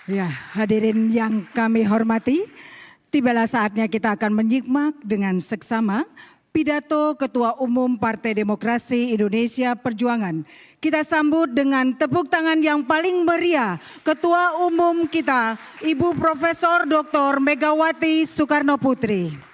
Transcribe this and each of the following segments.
Ya, hadirin yang kami hormati, tibalah saatnya kita akan menyimak dengan seksama pidato Ketua Umum Partai Demokrasi Indonesia Perjuangan. Kita sambut dengan tepuk tangan yang paling meriah Ketua Umum kita, Ibu Profesor Dr. Megawati Soekarno Putri.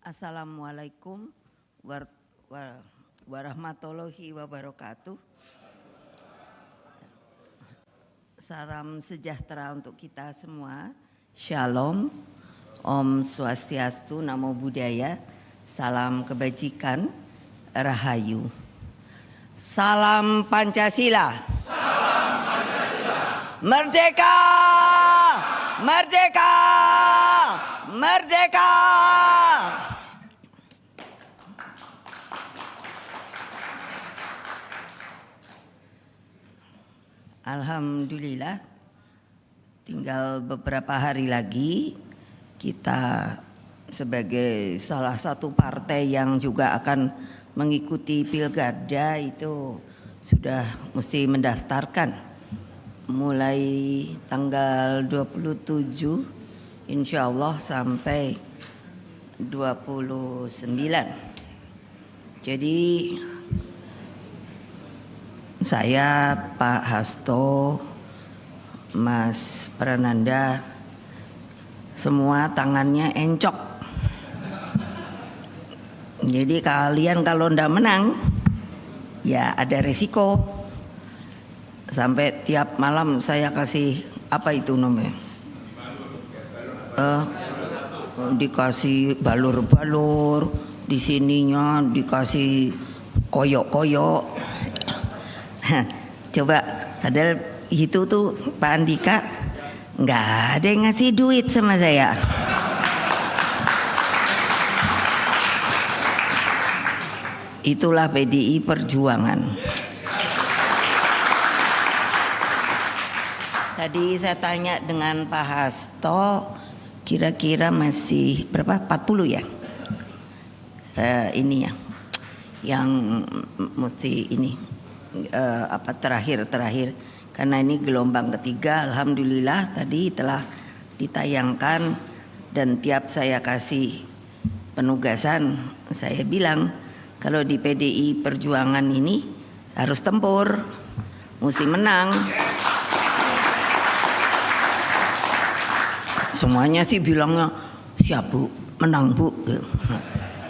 Assalamualaikum warahmatullahi wabarakatuh. Salam sejahtera untuk kita semua. Shalom, Om Swastiastu, Namo Buddhaya, salam kebajikan, Rahayu. Salam Pancasila. Salam Pancasila. Merdeka! Merdeka! Merdeka! Alhamdulillah, tinggal beberapa hari lagi kita sebagai salah satu partai yang juga akan mengikuti pilkada itu sudah mesti mendaftarkan mulai tanggal 27 insya Allah sampai 29. Jadi saya, Pak Hasto, Mas Prananda, semua tangannya encok. Jadi kalian kalau ndak menang, ya ada resiko. Sampai tiap malam saya kasih apa itu namanya? Dikasih balur-balur, di sininya dikasih koyok-koyok. Coba, padahal itu tuh Pak Andika nggak ada yang ngasih duit sama saya. Itulah PDI Perjuangan. Tadi saya tanya dengan Pak Hasto, kira-kira masih berapa? 40 ya? Ini ya, yang mesti ini. Terakhir karena ini gelombang ketiga. Alhamdulillah tadi telah ditayangkan dan tiap saya kasih penugasan saya bilang kalau di PDI Perjuangan ini harus tempur, mesti menang. Semuanya sih bilangnya siap Bu, menang Bu.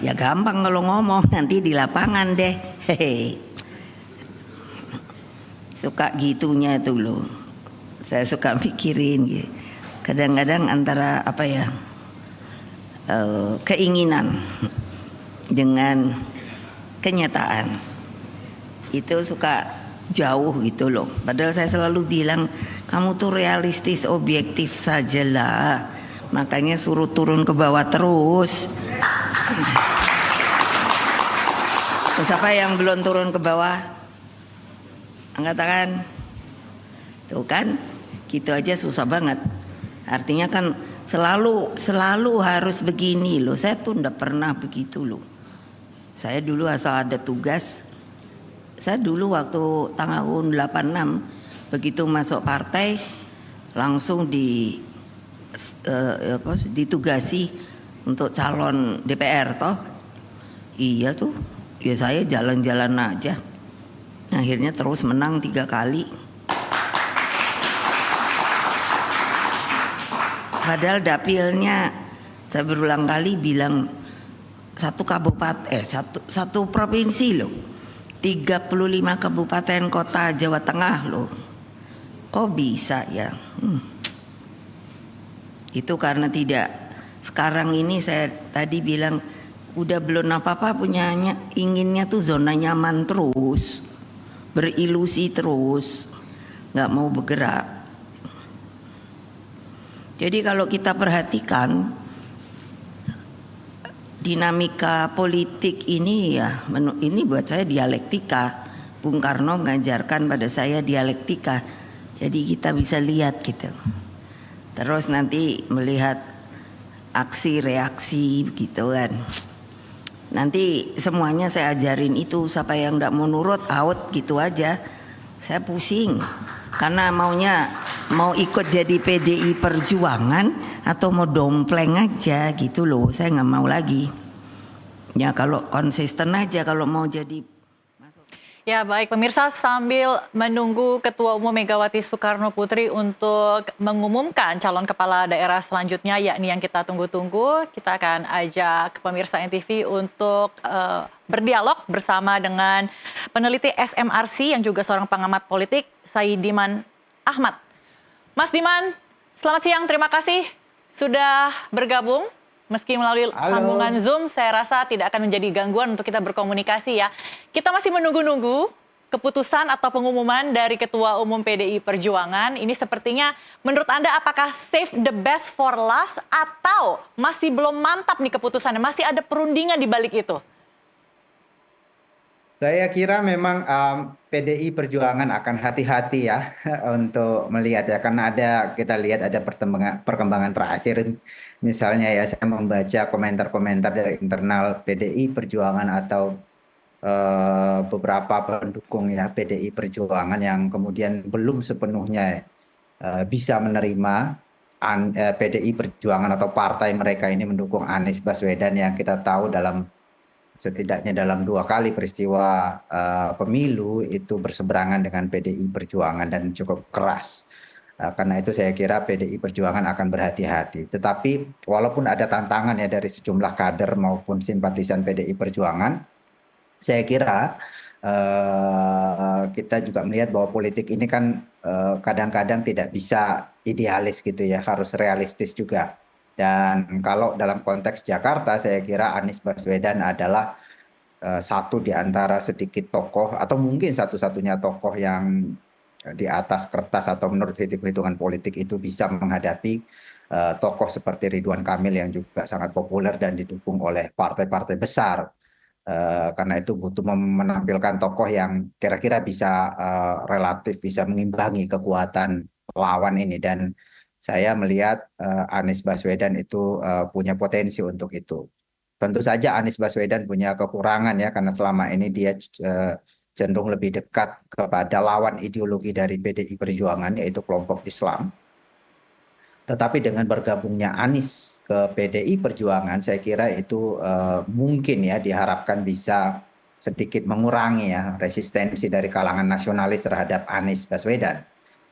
Ya gampang kalau ngomong, nanti di lapangan deh. Hehe. Suka gitunya itu loh. Saya suka mikirin gitu. Kadang-kadang antara apa ya, keinginan dengan kenyataan itu suka jauh gitu loh. Padahal saya selalu bilang kamu tuh realistis, objektif sajalah. Makanya suruh turun ke bawah terus. Terus apa yang belum turun ke bawah? Angkat tangan. Tuh kan, gitu aja susah banget. Artinya kan selalu harus begini loh. Saya tuh ndak pernah begitu loh. Saya dulu asal ada tugas. Saya dulu waktu tahun 86 begitu masuk partai langsung ditugasi untuk calon DPR toh. Iya tuh. Ya saya jalan-jalan aja. Akhirnya terus menang 3 kali. Padahal dapilnya saya berulang kali bilang satu provinsi loh, 35 kabupaten kota Jawa Tengah loh. Kok bisa ya? Itu karena tidak, sekarang ini saya tadi bilang udah belum apa-apa punyanya, inginnya tuh zona nyaman terus, berilusi terus, nggak mau bergerak. Jadi kalau kita perhatikan dinamika politik ini ya, ini buat saya dialektika. Bung Karno mengajarkan pada saya dialektika. Jadi kita bisa lihat gitu. Terus nanti melihat aksi reaksi gitu kan. Nanti semuanya saya ajarin itu, siapa yang enggak mau nurut out gitu aja. Saya pusing. Karena mau ikut jadi PDI Perjuangan atau mau dompleng aja gitu loh. Saya nggak mau lagi. Ya kalau konsisten aja kalau mau jadi. Ya baik pemirsa, sambil menunggu Ketua Umum Megawati Soekarno Putri untuk mengumumkan calon kepala daerah selanjutnya, yakni yang kita tunggu-tunggu, kita akan ajak pemirsa NTV untuk berdialog bersama dengan peneliti SMRC yang juga seorang pengamat politik, Saidiman Ahmad. Mas Diman, selamat siang, terima kasih sudah bergabung. Meski melalui sambungan Zoom, saya rasa tidak akan menjadi gangguan untuk kita berkomunikasi ya. Kita masih menunggu-nunggu keputusan atau pengumuman dari Ketua Umum PDI Perjuangan. Ini sepertinya menurut Anda apakah save the best for last atau masih belum mantap nih keputusannya? Masih ada perundingan di balik itu? Saya kira memang PDI Perjuangan akan hati-hati ya untuk melihat ya, karena kita lihat ada perkembangan terakhir. Misalnya ya, saya membaca komentar-komentar dari internal PDI Perjuangan atau beberapa pendukung ya PDI Perjuangan yang kemudian belum sepenuhnya bisa menerima PDI Perjuangan atau partai mereka ini mendukung Anies Baswedan yang kita tahu setidaknya dalam 2 kali peristiwa pemilu itu berseberangan dengan PDI Perjuangan dan cukup keras. Karena itu saya kira PDI Perjuangan akan berhati-hati. Tetapi walaupun ada tantangan ya dari sejumlah kader maupun simpatisan PDI Perjuangan, saya kira kita juga melihat bahwa politik ini kan kadang-kadang tidak bisa idealis gitu ya, harus realistis juga. Dan kalau dalam konteks Jakarta, saya kira Anies Baswedan adalah satu di antara sedikit tokoh atau mungkin satu-satunya tokoh yang di atas kertas atau menurut hitung-hitungan politik itu bisa menghadapi tokoh seperti Ridwan Kamil yang juga sangat populer dan didukung oleh partai-partai besar. Karena itu butuh menampilkan tokoh yang kira-kira bisa relatif bisa mengimbangi kekuatan lawan ini, dan saya melihat Anies Baswedan itu punya potensi untuk itu. Tentu saja Anies Baswedan punya kekurangan ya, karena selama ini dia cenderung lebih dekat kepada lawan ideologi dari PDI Perjuangan, yaitu kelompok Islam. Tetapi dengan bergabungnya Anies ke PDI Perjuangan, saya kira itu mungkin ya diharapkan bisa sedikit mengurangi ya resistensi dari kalangan nasionalis terhadap Anies Baswedan.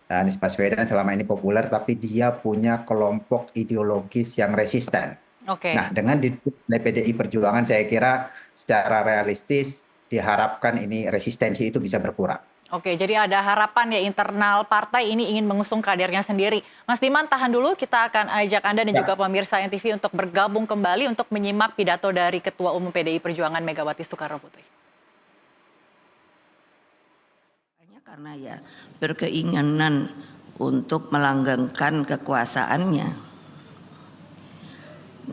Anies Baswedan selama ini populer, tapi dia punya kelompok ideologis yang resisten. Nah, dengan didukung oleh PDI Perjuangan, saya kira secara realistis diharapkan ini resistensi itu bisa berkurang. Oke, jadi ada harapan ya internal partai ini ingin mengusung kadernya sendiri. Mas Diman, tahan dulu, kita akan ajak Anda dan juga pemirsa NTV untuk bergabung kembali untuk menyimak pidato dari Ketua Umum PDI Perjuangan Megawati Soekarno Putri. Karena ya berkeinginan untuk melanggengkan kekuasaannya.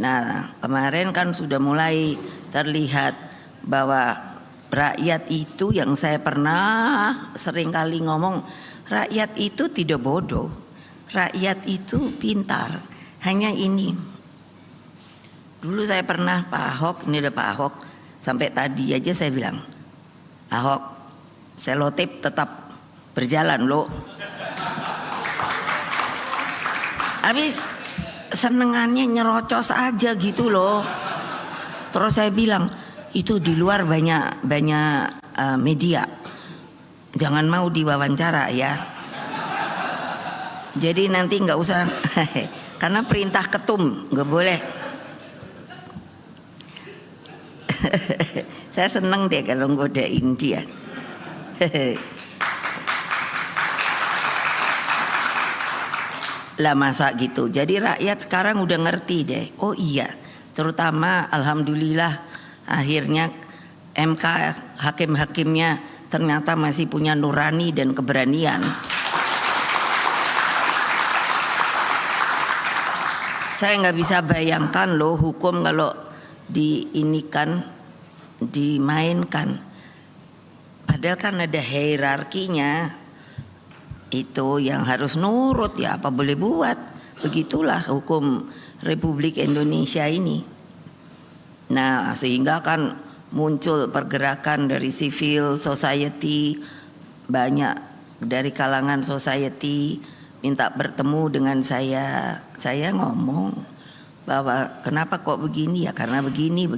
Nah, kemarin kan sudah mulai terlihat bahwa rakyat itu, yang saya pernah sering kali ngomong, rakyat itu tidak bodoh, rakyat itu pintar. Hanya ini, dulu saya pernah Pak Ahok, ini ada Pak Ahok, sampai tadi aja saya bilang, Ahok, selotip tetap berjalan loh. Habis senengannya nyerocos aja gitu loh. Terus saya bilang, itu di luar banyak media, jangan mau diwawancara ya. Jadi nanti nggak usah, karena perintah ketum nggak boleh. Saya seneng deh kalau ngodain dia. Lah masa gitu. Jadi rakyat sekarang udah ngerti deh. Oh iya, terutama alhamdulillah akhirnya MK hakim-hakimnya ternyata masih punya nurani dan keberanian. Saya nggak bisa bayangkan loh hukum kalau dimainkan. Padahal kan ada hierarkinya. Itu yang harus nurut, ya apa boleh buat. Begitulah hukum Republik Indonesia ini. Nah, sehingga kan muncul pergerakan dari civil society, banyak dari kalangan society minta bertemu dengan saya. Saya ngomong bahwa kenapa kok begini, ya karena begini.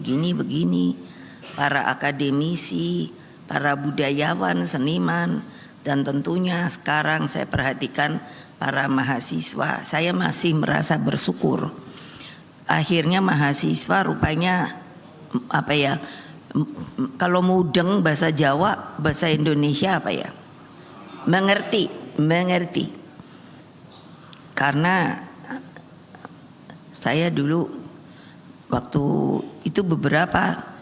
Para akademisi, para budayawan, seniman, dan tentunya sekarang saya perhatikan para mahasiswa. Saya masih merasa bersyukur. Akhirnya mahasiswa rupanya apa ya, kalau mudeng bahasa Jawa, bahasa Indonesia apa ya, mengerti. Karena saya dulu waktu itu beberapa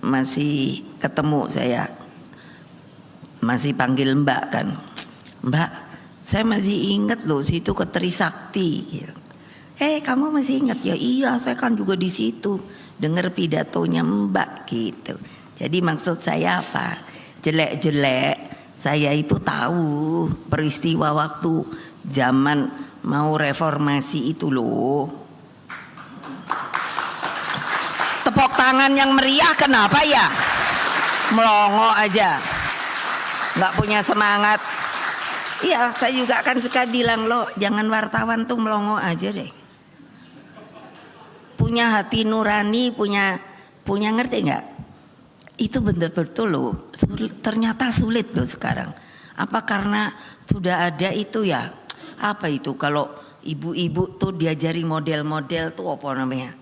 masih ketemu, saya masih panggil Mbak kan. Mbak, saya masih ingat loh situ ke Trisakti. Kamu masih ingat ya? Iya, saya kan juga di situ dengar pidatonya Mbak gitu. Jadi maksud saya apa? Jelek-jelek saya itu tahu peristiwa waktu zaman mau reformasi itu loh. Tepuk tangan yang meriah kenapa ya? Melongo aja, nggak punya semangat. Iya, saya juga kan suka bilang loh, jangan wartawan tuh melongo aja deh. Punya hati nurani, punya ngerti nggak? Itu betul-betul loh, ternyata sulit loh sekarang. Apa karena sudah ada itu ya? Apa itu kalau ibu-ibu tuh diajari model-model tuh apa namanya?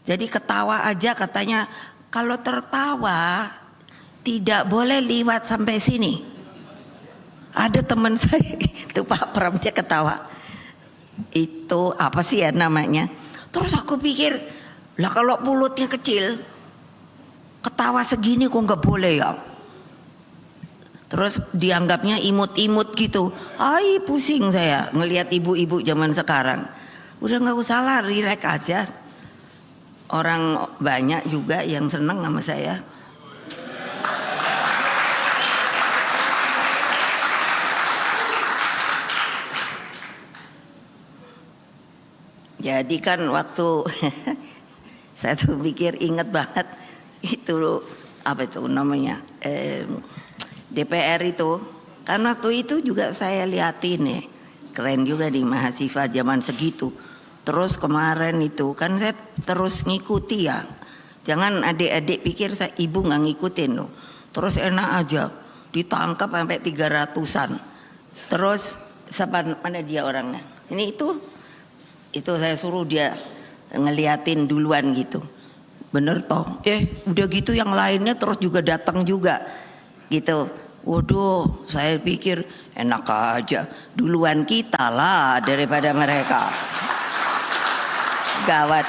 Jadi ketawa aja katanya, kalau tertawa tidak boleh liwat sampai sini. Ada teman saya itu Pak Pram, dia ketawa. Itu apa sih ya namanya? Terus aku pikir, lah kalau mulutnya kecil, ketawa segini kok nggak boleh ya? Terus dianggapnya imut-imut gitu. Ay, pusing saya ngelihat ibu-ibu zaman sekarang. Udah nggak usah lah, rileks aja. Orang banyak juga yang seneng sama saya. Jadi kan waktu saya tuh pikir, inget banget itu apa itu namanya DPR itu, kan waktu itu juga saya liatin nih, keren juga nih mahasiswa zaman segitu. Terus kemarin itu kan saya terus ngikuti ya, jangan adik-adik pikir saya ibu nggak ngikutin loh. Terus enak aja ditangkap sampai 300-an. Terus mana dia orangnya? Ini itu saya suruh dia ngeliatin duluan gitu. Bener toh? Udah gitu yang lainnya terus juga datang juga gitu. Waduh, saya pikir enak aja, duluan kita lah daripada mereka. Gawat.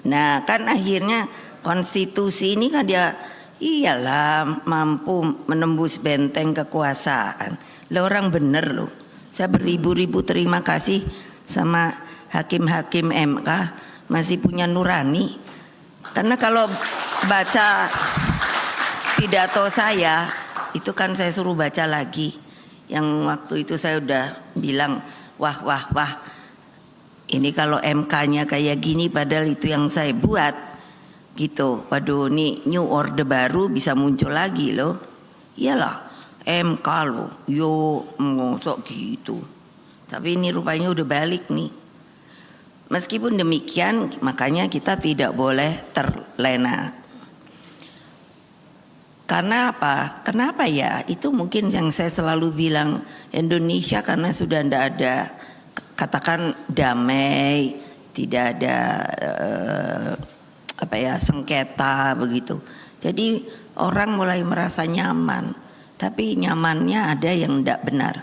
Nah kan akhirnya konstitusi ini kan dia iyalah mampu menembus benteng kekuasaan. Lah orang bener loh. Saya beribu-ribu terima kasih sama hakim-hakim MK masih punya nurani. Karena kalau baca pidato saya, itu kan saya suruh baca lagi. Yang waktu itu saya udah bilang, wah. Ini kalau MK-nya kayak gini padahal itu yang saya buat. Gitu, waduh nih new order baru bisa muncul lagi loh. Iyalah. MK loh, yo ngosok gitu. Tapi ini rupanya udah balik nih. Meskipun demikian, makanya kita tidak boleh terlena. Karena apa? Kenapa ya? Itu mungkin yang saya selalu bilang, Indonesia karena sudah tidak ada, katakan damai, tidak ada sengketa begitu. Jadi orang mulai merasa nyaman, tapi nyamannya ada yang tidak benar.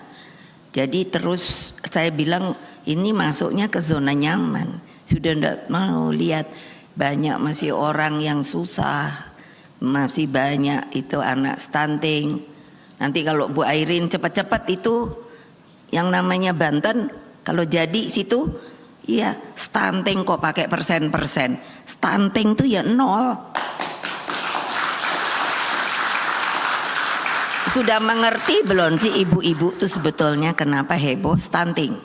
Jadi terus saya bilang ini masuknya ke zona nyaman. Sudah tidak mau lihat banyak masih orang yang susah. Masih banyak itu anak stunting. Nanti kalau Bu Airin cepat-cepat itu yang namanya Banten, kalau jadi situ, iya stunting kok pakai persen-persen. Stunting tuh ya 0. Sudah mengerti belum sih ibu-ibu tuh sebetulnya kenapa heboh stunting?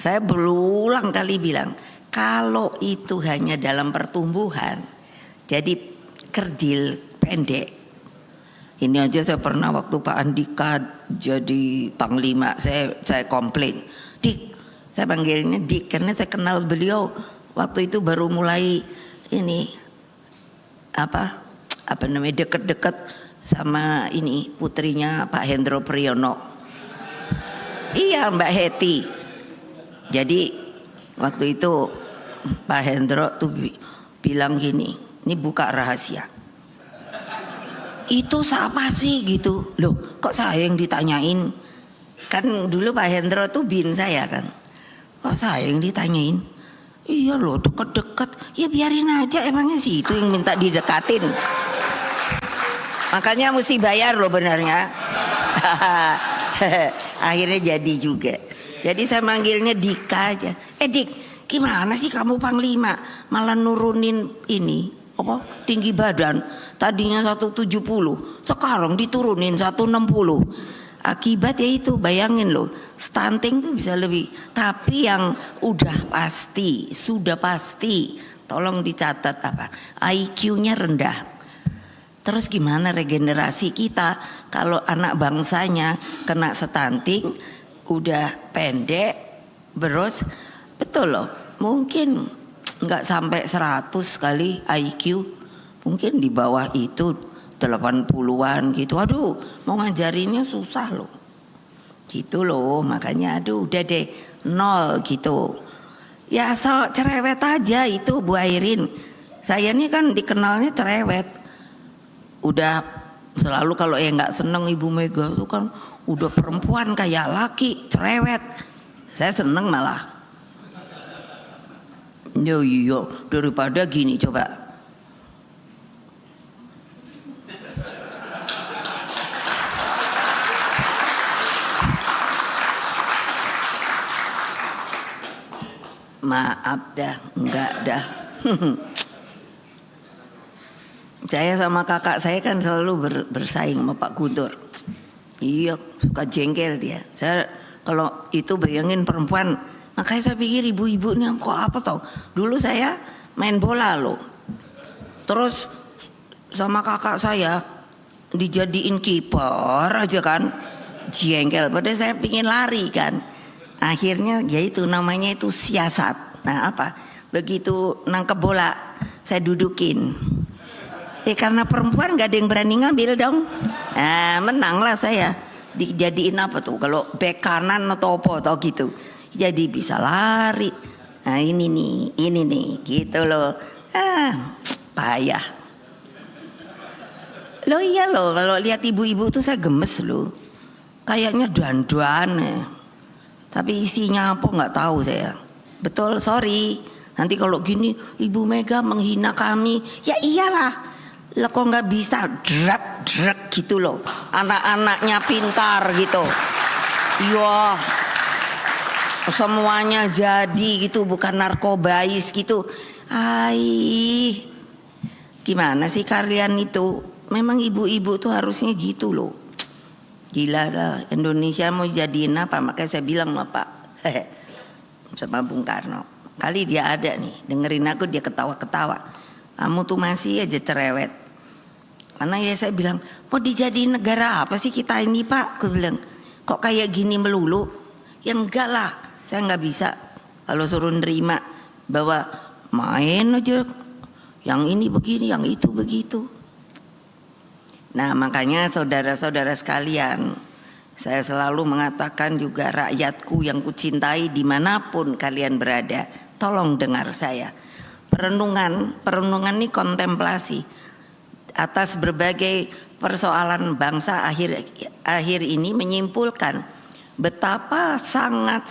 Saya berulang kali bilang, kalau itu hanya dalam pertumbuhan, jadi kerdil pendek. Ini aja saya pernah waktu Pak Andika jadi panglima, saya komplain, Dik, saya panggilnya Dik karena saya kenal beliau waktu itu baru mulai ini apa namanya deket-deket sama ini putrinya Pak Hendro Priyono. Iya Mbak Heti. Jadi waktu itu Pak Hendro tuh bilang gini, ini buka rahasia. Itu siapa sih gitu? Loh, kok saya yang ditanyain? Kan dulu Pak Hendro tuh bin saya kan. Kok saya yang ditanyain? Iya loh, deket-deket. Ya biarin aja, emangnya sih itu yang minta didekatin. Makanya mesti bayar loh benarnya. Akhirnya jadi juga. Jadi saya manggilnya Dika aja. Dik, gimana sih kamu panglima malah nurunin ini tinggi badan, tadinya 170 sekarang diturunin 160. Akibat ya itu, bayangin loh, stunting tuh bisa lebih. Tapi yang sudah pasti tolong dicatat IQ-nya rendah. Terus gimana regenerasi kita kalau anak bangsanya kena stunting udah pendek, terus betul loh, mungkin nggak sampai 100 kali IQ, mungkin di bawah itu 80-an gitu. Aduh, mau ngajarinnya susah loh gitu loh. Makanya aduh udah deh 0 gitu. Ya asal cerewet aja itu Bu Airin. Saya ini kan dikenalnya cerewet. Udah selalu kalau yang nggak seneng Ibu Mega itu kan udah perempuan kayak laki, cerewet. Saya seneng malah. Iya, daripada gini coba. Maaf dah, enggak dah. Saya sama kakak saya kan selalu bersaing sama Pak Guntur. Iya, suka jengkel dia. Saya kalau itu bayangin perempuan. Makanya saya pikir ibu-ibu ini kok apa tau. Dulu saya main bola loh. Terus sama kakak saya dijadiin kiper aja kan. Jengkel. Padahal saya pingin lari kan. Akhirnya ya itu namanya itu siasat. Nah apa? Begitu nangkep bola saya dudukin. Karena perempuan gak ada yang berani ngambil dong. Nah menanglah saya. Dijadiin apa tuh? Kalau bek kanan atau apa atau gitu. Jadi bisa lari. Nah ini nih gitu loh. Payah. Loh iya loh, kalau lihat ibu-ibu tuh saya gemes loh. Kayaknya dandan. Tapi isinya apa nggak tahu saya. Betul, sorry. Nanti kalau gini Ibu Mega menghina kami. Ya iyalah. Lah kok nggak bisa drag gitu loh. Anak-anaknya pintar gitu. Iya. Semuanya jadi gitu, bukan narkobais gitu. Gimana sih kalian itu? Memang ibu-ibu tuh harusnya gitu loh. Gila lah, Indonesia mau jadiin apa? Makanya saya bilang sama Pak sama Bung Karno, kali dia ada nih, dengerin aku dia ketawa-ketawa. Kamu tuh masih aja cerewet. Karena ya saya bilang, mau dijadiin negara apa sih kita ini Pak? Aku bilang, kok kayak gini melulu? Ya enggak lah. Saya nggak bisa kalau suruh nerima bahwa main aja yang ini begini, yang itu begitu. Nah, makanya saudara-saudara sekalian, saya selalu mengatakan juga rakyatku yang kucintai dimanapun kalian berada, tolong dengar saya. Perenungan ini kontemplasi atas berbagai persoalan bangsa akhir ini menyimpulkan betapa sangat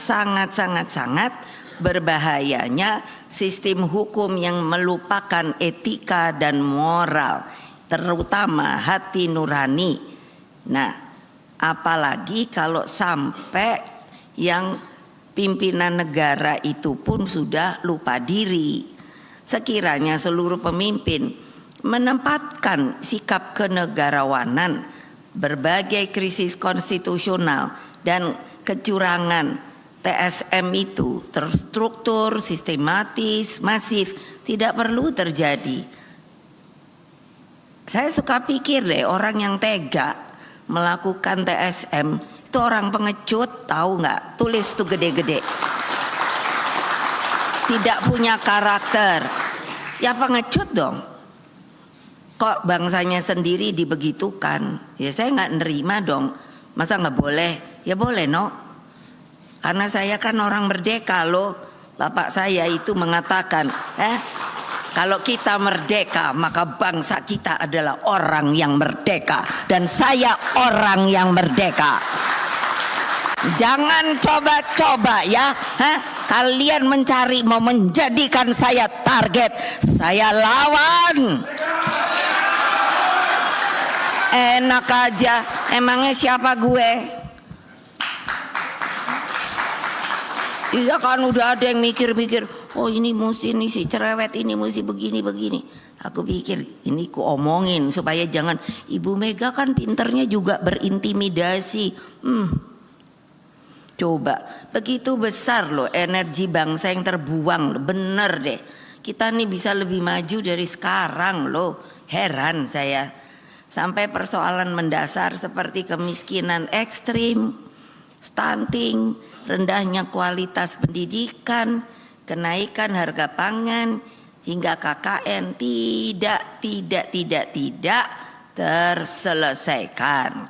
berbahayanya sistem hukum yang melupakan etika dan moral, terutama hati nurani. Nah, apalagi kalau sampai yang pimpinan negara itu pun sudah lupa diri. Sekiranya seluruh pemimpin menempatkan sikap kenegarawanan, berbagai krisis konstitusional dan kecurangan TSM itu terstruktur, sistematis, masif, tidak perlu terjadi. Saya suka pikir deh, orang yang tega melakukan TSM itu orang pengecut, tahu nggak? Tulis tuh gede-gede. Tidak punya karakter, ya pengecut dong. Kok bangsanya sendiri dibegitukan? Ya saya nggak nerima dong. Masa nggak boleh? Ya boleh no. Karena saya kan orang merdeka loh. Bapak saya itu mengatakan, kalau kita merdeka maka bangsa kita adalah orang yang merdeka. Dan saya orang yang merdeka. Jangan coba-coba ya, kalian mencari mau menjadikan saya target. Saya lawan. Enak aja, emangnya siapa gue? Iya kan udah ada yang mikir-mikir, oh ini mesti nih si cerewet ini mesti begini-begini. Aku pikir ini ku omongin supaya jangan, Ibu Mega kan pinternya juga berintimidasi. Coba, begitu besar loh energi bangsa yang terbuang, bener deh. Kita nih bisa lebih maju dari sekarang loh, heran saya. Sampai persoalan mendasar seperti kemiskinan ekstrim, stunting, rendahnya kualitas pendidikan, kenaikan harga pangan, hingga KKN tidak terselesaikan.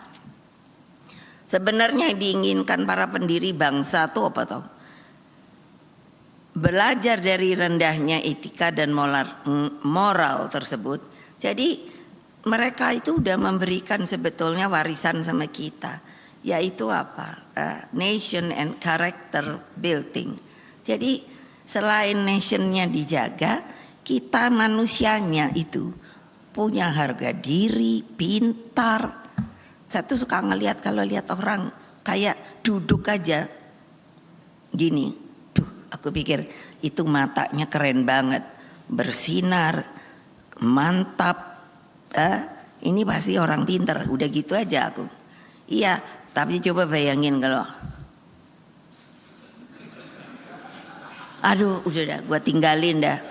Sebenarnya yang diinginkan para pendiri bangsa itu apa toh? Belajar dari rendahnya etika dan moral tersebut. Jadi mereka itu udah memberikan sebetulnya warisan sama kita, yaitu apa? Nation and character building. Jadi selain nationnya dijaga, kita manusianya itu punya harga diri, pintar. Saya tuh suka ngelihat kalau lihat orang kayak duduk aja gini, aku pikir itu matanya keren banget, bersinar, mantap. Ini pasti orang pintar. Udah gitu aja aku. Iya, tapi coba bayangin kalau, aduh, udah dah, gua tinggalin dah.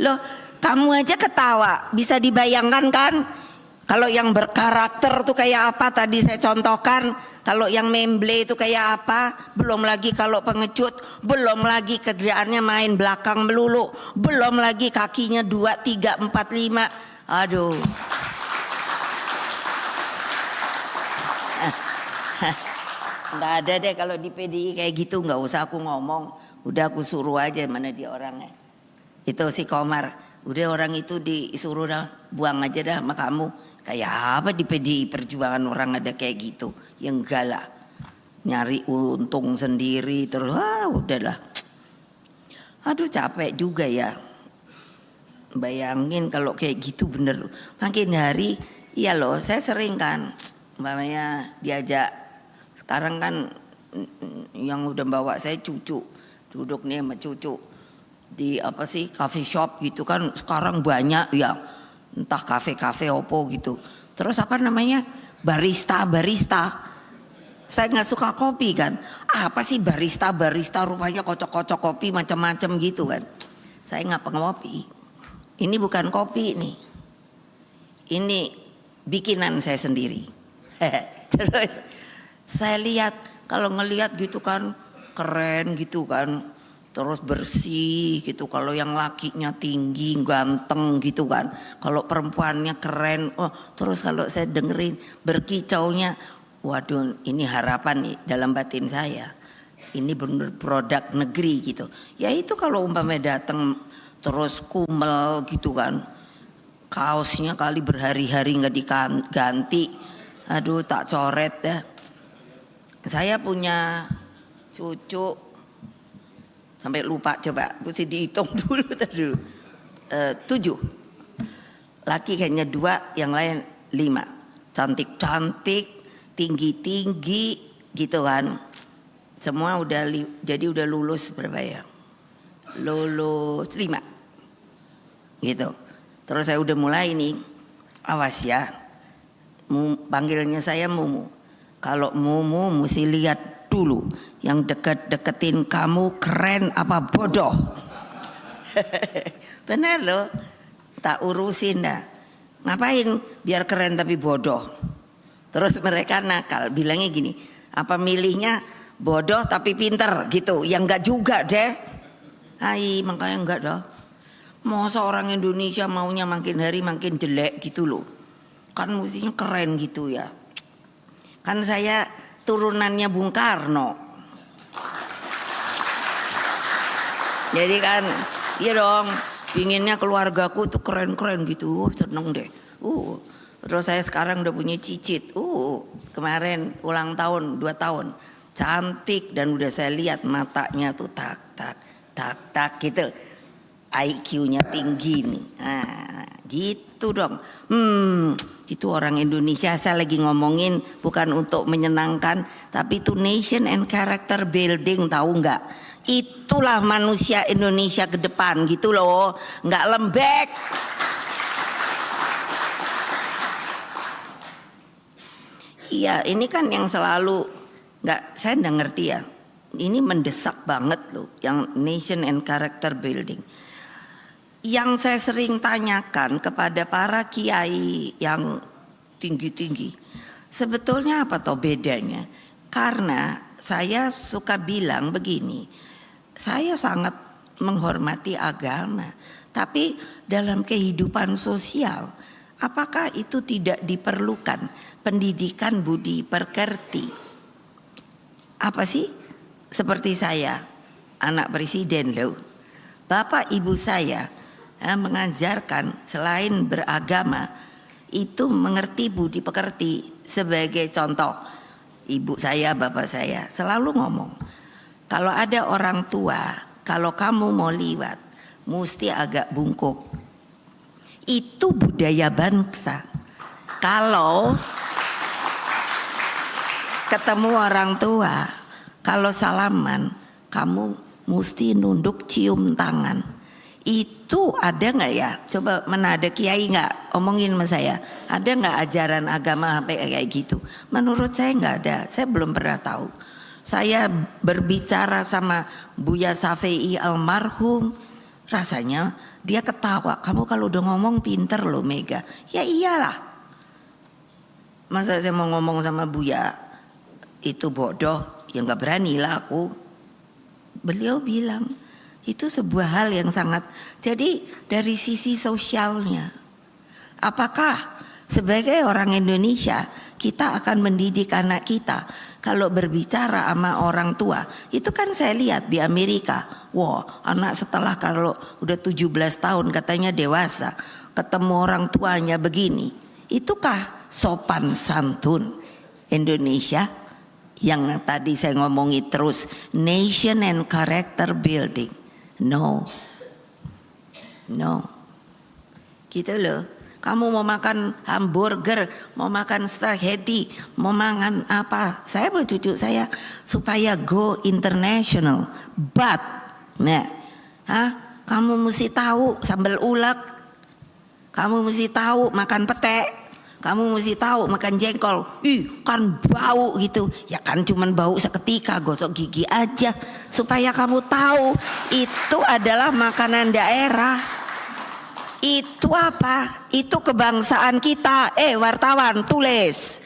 Loh, kamu aja ketawa, bisa dibayangkan kan? Kalau yang berkarakter tuh kayak apa tadi saya contohkan, kalau yang memble itu kayak apa, belum lagi kalau pengecut, belum lagi kerjaannya main belakang melulu, belum lagi kakinya 2, 3, 4, 5, aduh. Nggak ada deh kalau di PDI kayak gitu, nggak usah aku ngomong, udah aku suruh aja mana dia orangnya. Itu si Komar, udah orang itu disuruh dah buang aja dah sama kamu. Kayak apa di PDI Perjuangan orang ada kayak gitu? Yang enggak lah, nyari untung sendiri terus, udahlah. Aduh capek juga ya. Bayangin kalau kayak gitu bener. Makin hari, iya loh, saya sering kan, umpamanya diajak. Sekarang kan yang udah bawa saya cucu, duduk nih sama cucu di apa sih coffee shop gitu kan, sekarang banyak ya. Entah kafe-kafe opo gitu. Terus apa namanya, barista. Saya nggak suka kopi kan. Apa sih barista rupanya kocok-kocok kopi macam-macam gitu kan. Saya nggak pengopi. Ini bukan kopi nih. Ini bikinan saya sendiri. Terus saya lihat, kalau ngelihat gitu kan keren gitu kan. terus bersih gitu. Kalau yang lakinya tinggi, ganteng gitu kan. Kalau perempuannya keren. Oh, terus kalau saya dengerin berkicaunya, waduh, ini harapan nih dalam batin saya. Ini benar produk negeri gitu. Ya itu kalau umpamanya datang terus kumel gitu kan. Kaosnya kali berhari-hari nggak diganti. Aduh, tak coret ya. Saya punya cucu sampai lupa, coba mesti dihitung dulu tadi. 7. Laki kayaknya 2, yang lain 5. Cantik-cantik, tinggi-tinggi gitu kan. Semua udah jadi udah lulus berapa ya? Lulus 5. Gitu. Terus saya udah mulai nih, awas ya. Panggilnya saya Mumu. Kalau Mumu mesti lihat dulu yang deket-deketin kamu keren apa bodoh. Benar loh, tak urusin dah. Ngapain biar keren tapi bodoh. Terus mereka nakal, bilangnya gini, apa milihnya bodoh tapi pinter gitu. Ya enggak juga deh. Hai, makanya enggak dah. Masa orang Indonesia maunya makin hari makin jelek gitu loh. Kan mestinya keren gitu ya. Kan saya turunannya Bung Karno. Jadi kan, iya dong, pinginnya keluargaku tuh keren-keren gitu, seneng deh. Terus saya sekarang udah punya cicit. Kemarin ulang tahun 2 tahun, cantik dan udah saya lihat matanya tuh tak gitu. IQ-nya tinggi nih. Nah, gitu dong. Itu orang Indonesia, saya lagi ngomongin bukan untuk menyenangkan, tapi itu nation and character building, tahu nggak? Itulah manusia Indonesia ke depan gitu loh, nggak lembek. Iya, ini kan yang selalu saya nggak ngerti ya. Ini mendesak banget loh, yang nation and character building. Yang saya sering tanyakan kepada para kiai yang tinggi-tinggi, sebetulnya apa toh bedanya? Karena saya suka bilang begini, saya sangat menghormati agama, tapi dalam kehidupan sosial, apakah itu tidak diperlukan pendidikan budi pekerti? Apa sih? Seperti saya, anak presiden loh, bapak ibu saya mengajarkan selain beragama itu mengerti budi pekerti. Sebagai contoh, ibu saya, bapak saya selalu ngomong, kalau ada orang tua, kalau kamu mau liwat mesti agak bungkuk. Itu budaya bangsa. Kalau ketemu orang tua, kalau salaman kamu mesti nunduk cium tangan. Itu ada nggak ya? Coba mana ada kiai nggak omongin sama saya? Ada nggak ajaran agama sampai kayak gitu? Menurut saya nggak ada. Saya belum pernah tahu. Saya berbicara sama Buya Safei almarhum, rasanya dia ketawa. Kamu kalau udah ngomong pinter loh Mega. Ya iyalah. Masa saya mau ngomong sama Buya itu bodoh? Ya nggak berani lah aku. Beliau bilang, itu sebuah hal yang sangat, jadi dari sisi sosialnya, apakah sebagai orang Indonesia kita akan mendidik anak kita kalau berbicara sama orang tua? Itu kan saya lihat di Amerika, wah anak setelah kalau udah 17 tahun katanya dewasa, ketemu orang tuanya begini. Itukah sopan santun Indonesia? Yang tadi saya ngomongi terus, nation and character building. No, gitu loh. Kamu mau makan hamburger, mau makan spaghetti, mau makan apa? Saya mau cucu saya supaya go international. But, kamu mesti tahu sambal ulek, kamu mesti tahu makan pete, kamu mesti tahu makan jengkol. Kan bau gitu. Ya kan cuman bau seketika, gosok gigi aja. Supaya kamu tahu itu adalah makanan daerah. Itu apa? Itu kebangsaan kita. Wartawan tulis.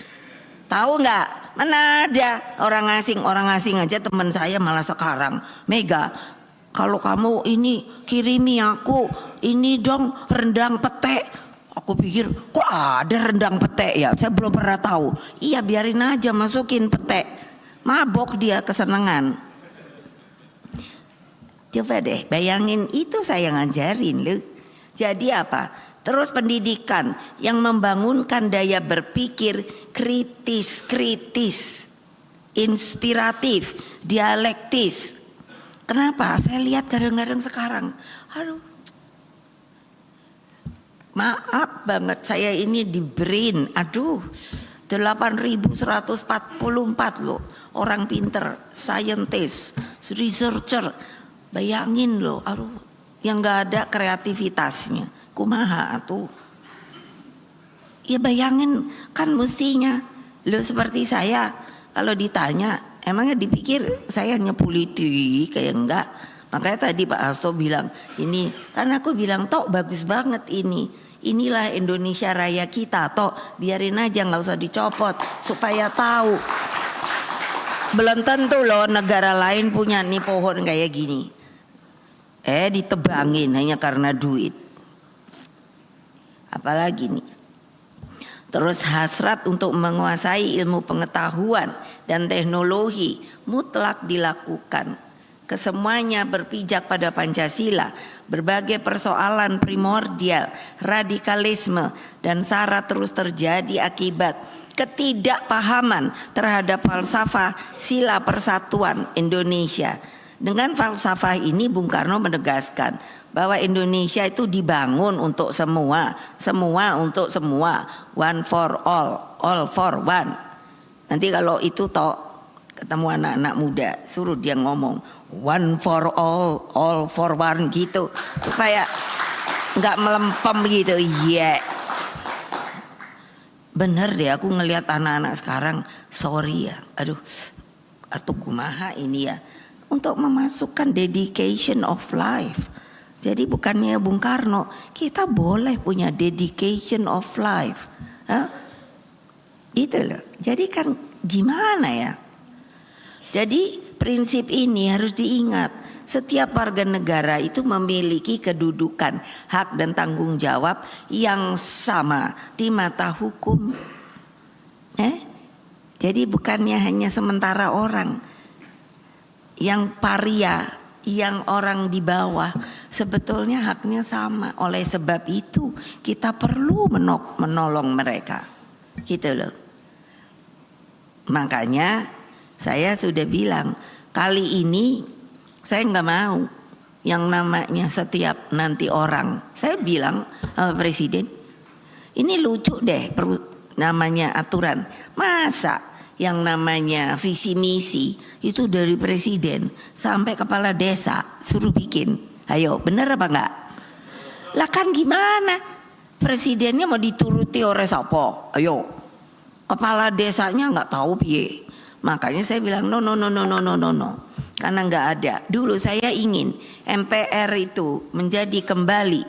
Tahu nggak? Mana ada orang asing aja teman saya malah sekarang. Mega, kalau kamu ini kirimi aku ini dong rendang pete. Aku pikir kok ada rendang pete ya, saya belum pernah tahu. Iya biarin aja masukin pete, mabok dia kesenangan. Coba deh bayangin, itu saya ngajarin loh. Jadi apa? Terus pendidikan yang membangunkan daya berpikir kritis, inspiratif, dialektis. Kenapa? Saya lihat kadang-kadang sekarang, aduh, maaf banget saya ini di BRIN, aduh 8.144 loh orang pinter, scientist, researcher. Bayangin loh, aduh, yang gak ada kreativitasnya, kumaha tuh. Ya bayangin kan mestinya, lo seperti saya kalau ditanya, emangnya dipikir saya hanya politik kayak enggak. Makanya tadi Pak Hasto bilang ini, kan aku bilang tok bagus banget ini. Inilah Indonesia Raya kita, tok biarin aja nggak usah dicopot supaya tahu. Belum tentu loh negara lain punya nih pohon kayak gini. Ditebangin hanya karena duit. Apalagi nih. Terus hasrat untuk menguasai ilmu pengetahuan dan teknologi mutlak dilakukan. Kesemuanya berpijak pada Pancasila. Berbagai persoalan primordial, radikalisme dan sara terus terjadi akibat ketidakpahaman terhadap falsafah sila persatuan Indonesia. Dengan falsafah ini Bung Karno menegaskan bahwa Indonesia itu dibangun untuk semua, semua untuk semua, one for all for one. Nanti kalau itu toh ketemu anak-anak muda, suruh dia ngomong one for all for one gitu, supaya nggak melempem gitu. Iya, bener deh aku ngelihat anak-anak sekarang, sorry ya, aduh, atau kumaha ini ya. Untuk memasukkan dedication of life. Jadi bukannya Bung Karno, kita boleh punya dedication of life. Itu loh. Jadi kan gimana ya? Jadi prinsip ini harus diingat. Setiap warga negara itu memiliki kedudukan, hak dan tanggung jawab yang sama di mata hukum. Jadi bukannya hanya sementara orang. Yang paria, yang orang di bawah sebetulnya haknya sama. Oleh sebab itu kita perlu menolong mereka, gitu loh. Makanya saya sudah bilang kali ini saya nggak mau yang namanya setiap nanti orang. Saya bilang sama Presiden, ini lucu deh namanya aturan. Masa yang namanya visi misi itu dari presiden sampai kepala desa suruh bikin. Ayo, bener apa enggak? Lah kan gimana? Presidennya mau dituruti oleh siapa? Ayo. Kepala desanya enggak tahu piye. Makanya saya bilang no. Karena enggak ada. Dulu saya ingin MPR itu menjadi kembali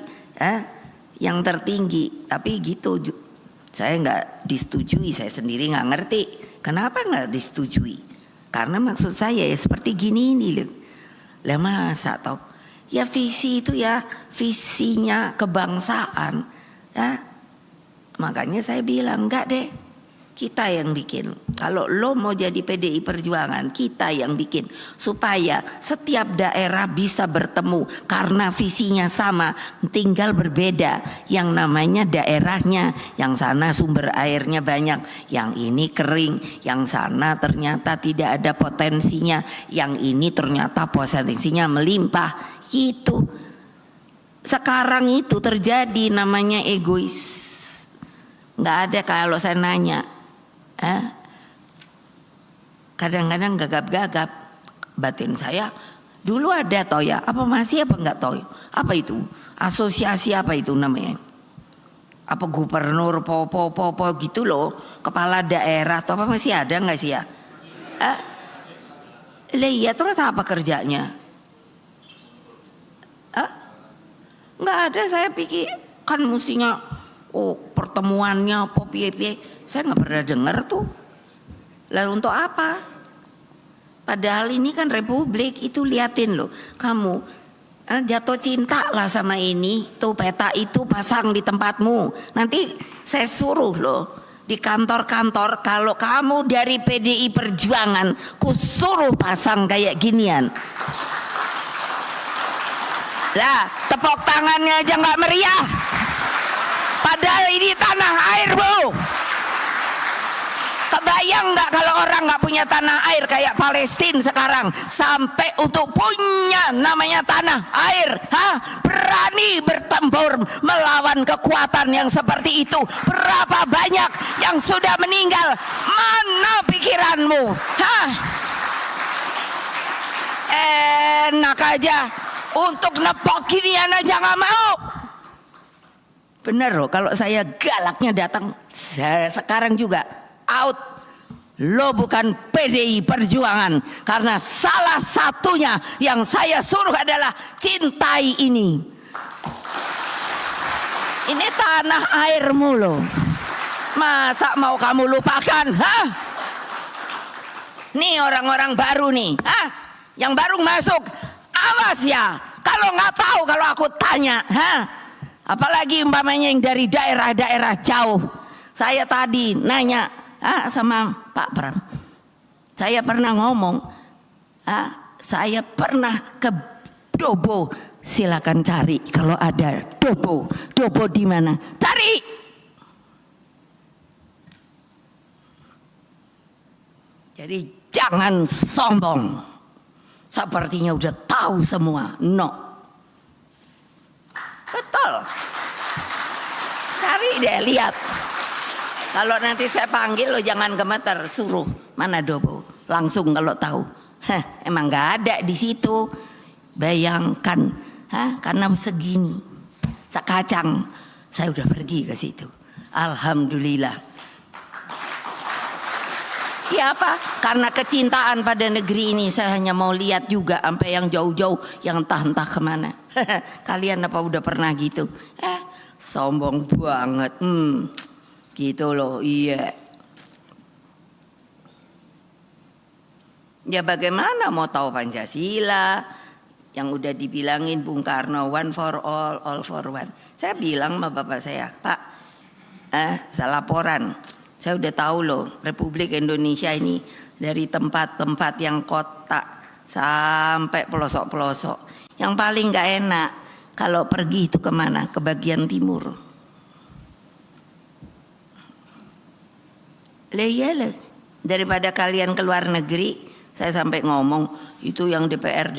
yang tertinggi, tapi gitu saya enggak disetujui, saya sendiri enggak ngerti. Kenapa nggak disetujui? Karena maksud saya ya seperti gini ini loh. Lah masa tau? Ya visi itu ya visinya kebangsaan. Ya. Makanya saya bilang enggak deh. Kita yang bikin. Kalau lo mau jadi PDI Perjuangan, kita yang bikin. Supaya setiap daerah bisa bertemu. Karena visinya sama, tinggal berbeda. Yang namanya daerahnya. Yang sana sumber airnya banyak. Yang ini kering. Yang sana ternyata tidak ada potensinya. Yang ini ternyata potensinya melimpah. Gitu. Sekarang itu terjadi namanya egois. Nggak ada kalau saya nanya. Kadang-kadang gagap-gagap batin saya. Dulu ada toh ya, apa masih apa enggak toh? Apa itu? Asosiasi apa itu namanya? Apa gubernur popo gitu loh, kepala daerah atau apa masih ada enggak sih ya? Iya, terus apa kerjanya? Enggak ada, saya pikir kan mestinya pertemuannya apa piye-piye. Saya nggak pernah dengar tuh. Lalu untuk apa? Padahal ini kan republik, itu liatin loh. Kamu jatuh cinta lah sama ini, tuh peta itu pasang di tempatmu. Nanti saya suruh loh di kantor-kantor, kalau kamu dari PDI Perjuangan, kusuruh pasang kayak ginian. Lah, tepuk tangannya aja nggak meriah. Padahal ini tanah air, Bu. Kebayang nggak kalau orang nggak punya tanah air kayak Palestina sekarang, sampai untuk punya namanya tanah air, berani bertempur melawan kekuatan yang seperti itu. Berapa banyak yang sudah meninggal? Mana pikiranmu? Enak aja untuk nepok ginian aja nggak mau. Bener loh, kalau saya galaknya datang sekarang juga out. Lo bukan PDI Perjuangan, karena salah satunya yang saya suruh adalah cintai ini. Ini tanah airmu lo. Masa mau kamu lupakan? Nih orang-orang baru nih, yang baru masuk, awas ya. Kalau nggak tahu, kalau aku tanya, apalagi umpamanya yang dari daerah-daerah jauh. Saya tadi nanya sama Pak Pram, saya pernah ngomong, saya pernah ke Dobo. Silakan cari kalau ada Dobo. Dobo di mana? Cari. Jadi jangan sombong. Sepertinya udah tahu semua. No. Betul. Cari deh, lihat. Kalau nanti saya panggil lo jangan gemeter, suruh mana Dobo, langsung kalau tahu. Emang nggak ada di situ. Bayangkan, karena segini, sekacang, saya udah pergi ke situ. Alhamdulillah. Ya apa? Karena kecintaan pada negeri ini, saya hanya mau lihat juga sampai yang jauh-jauh, yang entah-entah kemana. Kalian apa udah pernah gitu? Sombong banget. Gitu loh, iya. Ya bagaimana mau tahu Pancasila yang udah dibilangin Bung Karno, one for all for one. Saya bilang sama bapak saya, Pak, saya laporan. Saya udah tahu loh, Republik Indonesia ini dari tempat-tempat yang kota sampai pelosok-pelosok. Yang paling gak enak kalau pergi itu kemana? Ke bagian timur. Lah daripada kalian ke luar negeri, saya sampai ngomong itu yang DPR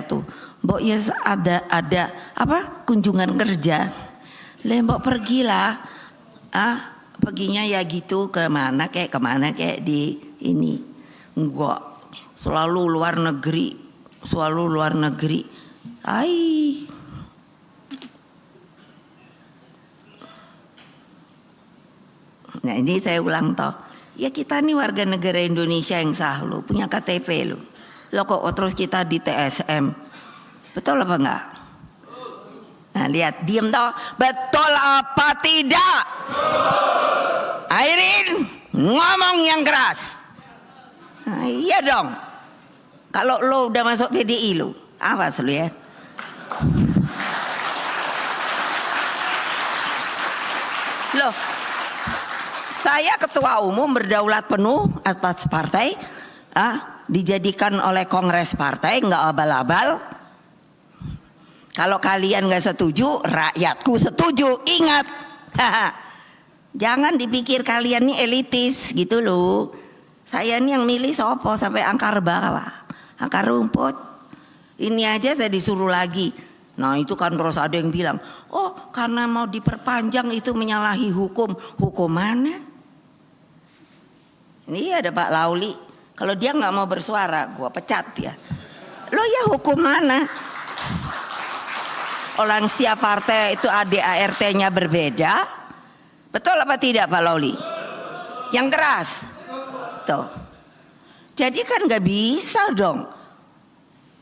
tuh, mbok ya ada apa kunjungan kerja, mbok pergilah, perginya ya gitu kemana kayak di ini, enggak selalu luar negeri. Nah ini saya ulang toh. Ya kita nih warga negara Indonesia yang sah lo, punya KTP lo. Lo kok terus kita di TSM. Betul apa enggak? Nah lihat, diem toh. Betul apa tidak? Airin, ngomong yang keras. Nah, iya dong. Kalau lo udah masuk PDI lo, awas lo ya. Loh, saya ketua umum berdaulat penuh atas partai, dijadikan oleh kongres partai, nggak abal-abal. Kalau kalian nggak setuju, rakyatku setuju. Ingat, jangan dipikir kalian nih elitis gitu loh. Saya nih yang milih sopo sampai akar bawah, akar rumput. Ini aja saya disuruh lagi. Nah itu kan terus ada yang bilang, oh karena mau diperpanjang itu menyalahi hukum. Hukum mana? Ini ada Pak Lauli, kalau dia nggak mau bersuara, gua pecat dia. Lo ya hukum mana? Orang setiap partai itu ADART-nya berbeda. Betul apa tidak Pak Lauli? Yang keras. Tuh. Jadi kan nggak bisa dong.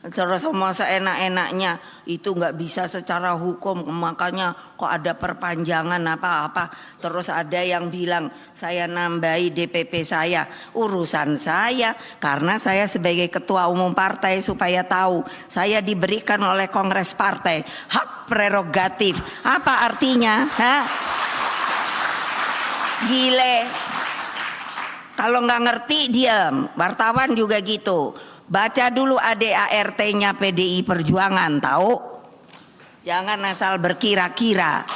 Terus masa enak-enaknya itu nggak bisa secara hukum, makanya kok ada perpanjangan apa-apa. Terus ada yang bilang saya nambahi DPP saya, urusan saya, karena saya sebagai ketua umum partai supaya tahu saya diberikan oleh kongres partai hak prerogatif. Apa artinya? Hah? Gile. Kalau nggak ngerti diam. Wartawan juga gitu. Baca dulu ADART-nya PDI Perjuangan, tahu? Jangan asal berkira-kira.